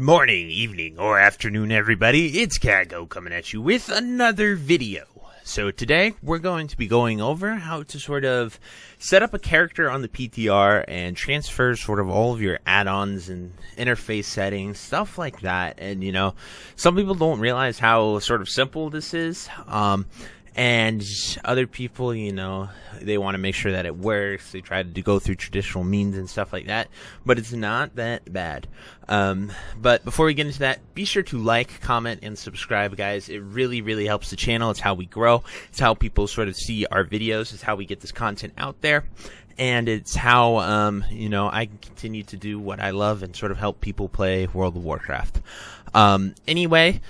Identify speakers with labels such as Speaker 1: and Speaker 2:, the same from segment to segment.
Speaker 1: morning, evening, or afternoon, everybody. It's Kaghoe coming at you with another video. So today, we're going to be going over how to sort of set up a character on the PTR and transfer sort of all of your add-ons and interface settings, stuff like that. And, you know, some people don't realize how sort of simple this is. And other people, you know, they want to make sure that it works. They try to go through traditional means and stuff like that, but it's not that bad. But before we get into that, be sure to like, comment, and subscribe, guys. It really, really helps the channel. It's how we grow. It's how people sort of see our videos. It's how we get this content out there. And it's how, you know, I can continue to do what I love and sort of help people play World of Warcraft. Anyway,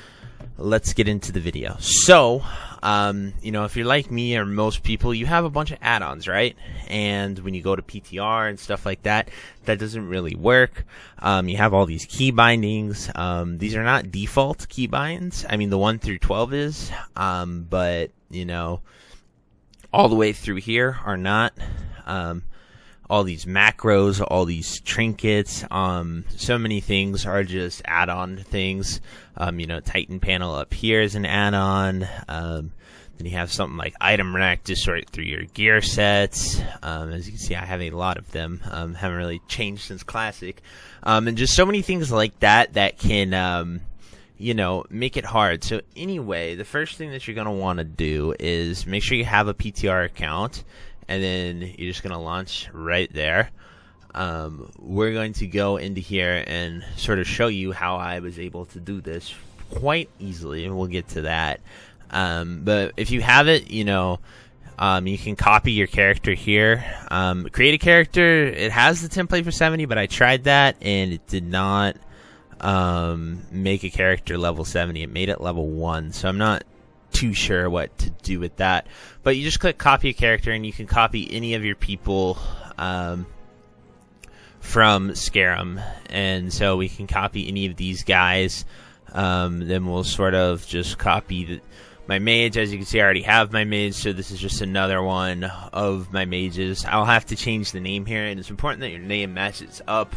Speaker 1: let's get into the video. So, you know, if you're like me or most people, you have a bunch of add-ons, right? And when you go to PTR and stuff like that, that doesn't really work. You have all these key bindings. These are not default key binds. I mean, the 1 through 12 is, but, you know, all the way through here are not. All these macros, all these trinkets, so many things are just add-on things. You know, Titan panel up here is an add-on. Then you have something like item rack to sort through your gear sets. As you can see, I have a lot of them. Haven't really changed since Classic. And just so many things like that that can, you know, make it hard. So anyway, the first thing that you're going to want to do is make sure you have a PTR account. And then you're just going to launch right there. We're going to go into here and sort of show you how I was able to do this quite easily, and we'll get to that. But if you have it, you know, you can copy your character here. Create a character. It has the template for 70, but I tried that, and it did not make a character level 70. It made it level 1, so I'm not too sure what to do with that, but you just click copy a character and you can copy any of your people from Scarum, and so we can copy any of these guys. Then we'll sort of just copy my mage. As you can see, I already have my mage, so this is just another one of my mages. I'll have to change the name here, and it's important that your name matches up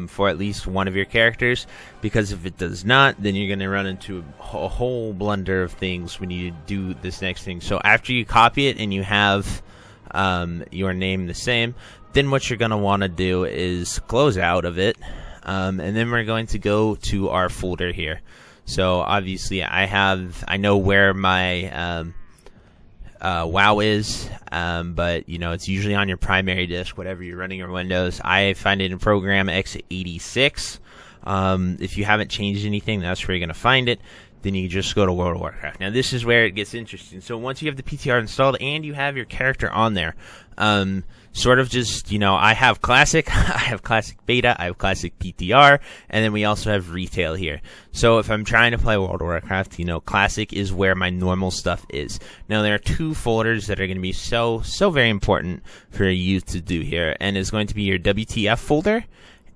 Speaker 1: for at least one of your characters, because if it does not, then you're going to run into a whole blunder of things when you do this next thing. So after you copy it and you have your name the same, then what you're going to want to do is close out of it, and then we're going to go to our folder here. So obviously I know where my WoW is, but you know, it's usually on your primary disk, whatever you're running your Windows. I find it in program x86. If you haven't changed anything, that's where you're going to find it. Then you just go to World of Warcraft. Now this is where it gets interesting. So once you have the PTR installed and you have your character on there, sort of just, you know, I have Classic, I have Classic Beta, I have Classic PTR, and then we also have Retail here. So if I'm trying to play World of Warcraft, you know, Classic is where my normal stuff is. Now there are two folders that are going to be so very important for you to do here, and it's going to be your WTF folder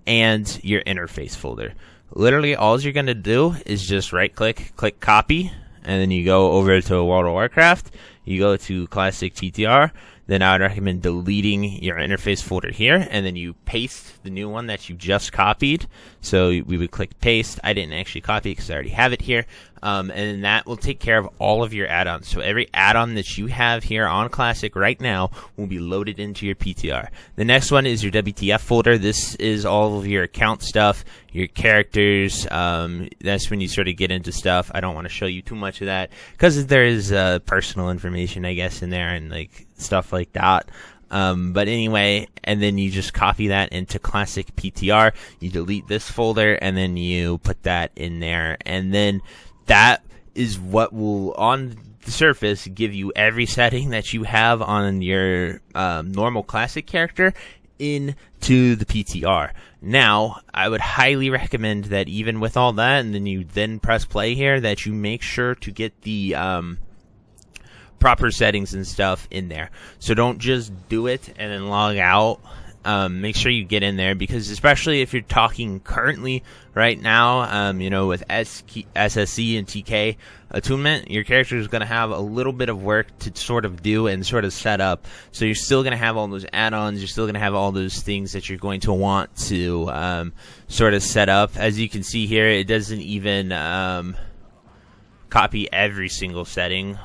Speaker 1: and your interface folder. Literally all you're going to do is just right click copy, and then you go over to World of Warcraft, you go to Classic PTR. Then I would recommend deleting your interface folder here, and then you paste the new one that you just copied. So we would click paste. I didn't actually copy it because I already have it here. And then that will take care of all of your add-ons. So every add-on that you have here on Classic right now will be loaded into your PTR. The next one is your WTF folder. This is all of your account stuff, your characters. That's when you sort of get into stuff. I don't want to show you too much of that because there is personal information, I guess, in there and like stuff like that. But anyway, and then you just copy that into Classic PTR. You delete this folder, and then you put that in there, and then that is what will, on the surface, give you every setting that you have on your normal Classic character into the PTR. Now, I would highly recommend that even with all that, and then you then press play here, that you make sure to get the proper settings and stuff in there. So don't just do it and then log out make sure you get in there, because especially if you're talking currently right now, you know, with SSC and TK attunement, your character is going to have a little bit of work to sort of do and sort of set up. So you're still going to have all those add-ons, you're still going to have all those things that you're going to want to sort of set up. As you can see here, it doesn't even copy every single setting.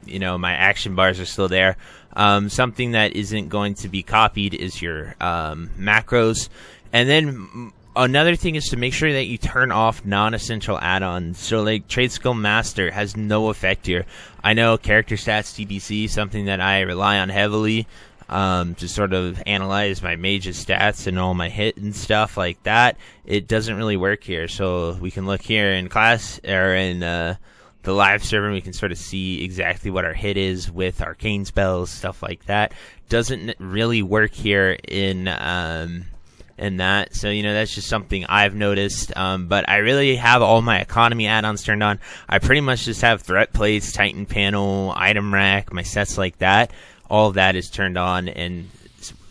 Speaker 1: You know, my action bars are still there. Something that isn't going to be copied is your macros. And then another thing is to make sure that you turn off non-essential add-ons. So like Trade Skill Master has no effect here. I know character stats TBC, something that I rely on heavily to sort of analyze my mage's stats and all my hit and stuff like that. It doesn't really work here. So we can look here in class, or in the live server, we can sort of see exactly what our hit is with arcane spells, stuff like that. Doesn't really work here in that. So, you know, that's just something I've noticed. But I really have all my economy add-ons turned on. I pretty much just have threat plates, Titan panel, item rack, my sets like that. All of that is turned on, and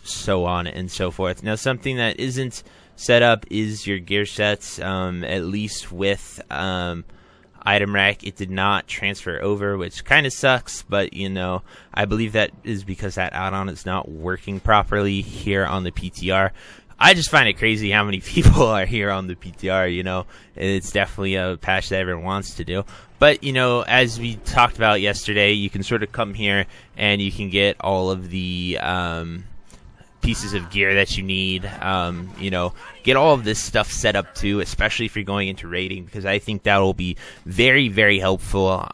Speaker 1: so on and so forth. Now, something that isn't set up is your gear sets, at least with item rack. It did not transfer over, which kind of sucks, but you know, I believe that is because that add-on is not working properly here on the PTR. I just find it crazy how many people are here on the PTR, you know. It's definitely a patch that everyone wants to do. But, you know, as we talked about yesterday, you can sort of come here and you can get all of the pieces of gear that you need, you know, get all of this stuff set up too, especially if you're going into raiding, because I think that will be very, very helpful.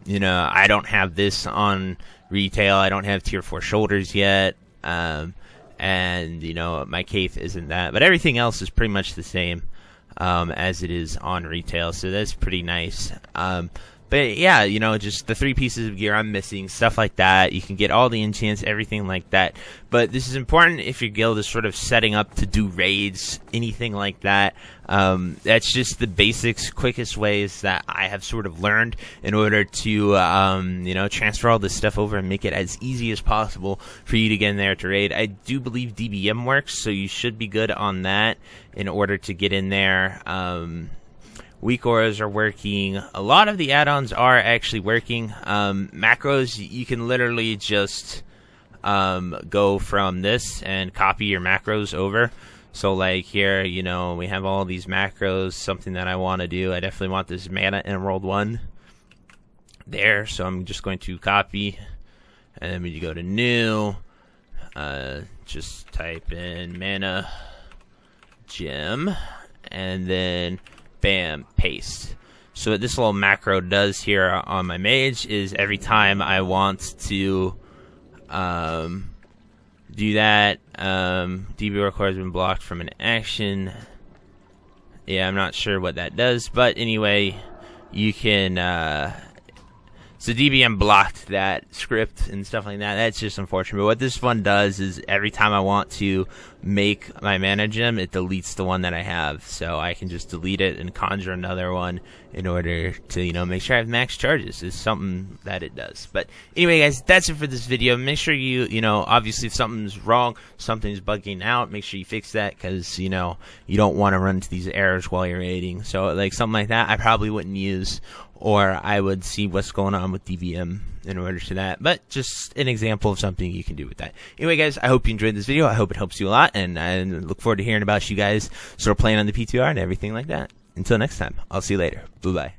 Speaker 1: You know, I don't have this on retail. I don't have tier 4 shoulders yet. And, you know, my Kaghoe isn't that. But everything else is pretty much the same as it is on retail. So that's pretty nice. But yeah, you know, just the 3 pieces of gear I'm missing, stuff like that. You can get all the enchants, everything like that. But this is important if your guild is sort of setting up to do raids, anything like that. That's just the basics, quickest ways that I have sort of learned in order to, you know, transfer all this stuff over and make it as easy as possible for you to get in there to raid. I do believe DBM works, so you should be good on that in order to get in there. Weak auras are working. A lot of the add-ons are actually working. Macros, you can literally just go from this and copy your macros over. So like here, you know, we have all these macros, something that I want to do. I definitely want this mana emerald one there. So I'm just going to copy. And then when you go to new, just type in mana gem. And then bam, paste. So what this little macro does here on my mage is every time I want to do that, DB record has been blocked from an action. Yeah, I'm not sure what that does, but anyway, you can so DBM blocked that script and stuff like that. That's just unfortunate. But what this one does is every time I want to make my mana gem, it deletes the one that I have. So I can just delete it and conjure another one in order to, you know, make sure I have max charges. Is something that it does. But anyway, guys, that's it for this video. Make sure you know, obviously if something's wrong, something's bugging out, make sure you fix that, because, you know, you don't want to run into these errors while you're raiding. So like something like that I probably wouldn't use, or I would see what's going on with DBM in order to that. But just an example of something you can do with that. Anyway, guys, I hope you enjoyed this video. I hope it helps you a lot, and I look forward to hearing about you guys sort of playing on the PTR and everything like that. Until next time, I'll see you later. Bye-bye.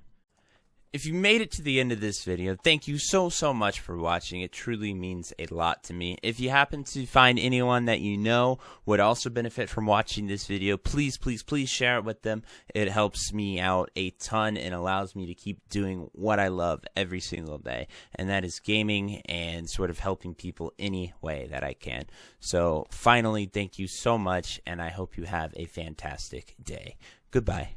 Speaker 1: If you made it to the end of this video, thank you so much for watching. It truly means a lot to me. If you happen to find anyone that you know would also benefit from watching this video, please share it with them. It helps me out a ton and allows me to keep doing what I love every single day, and that is gaming and sort of helping people any way that I can. So finally, thank you so much, and I hope you have a fantastic day. Goodbye.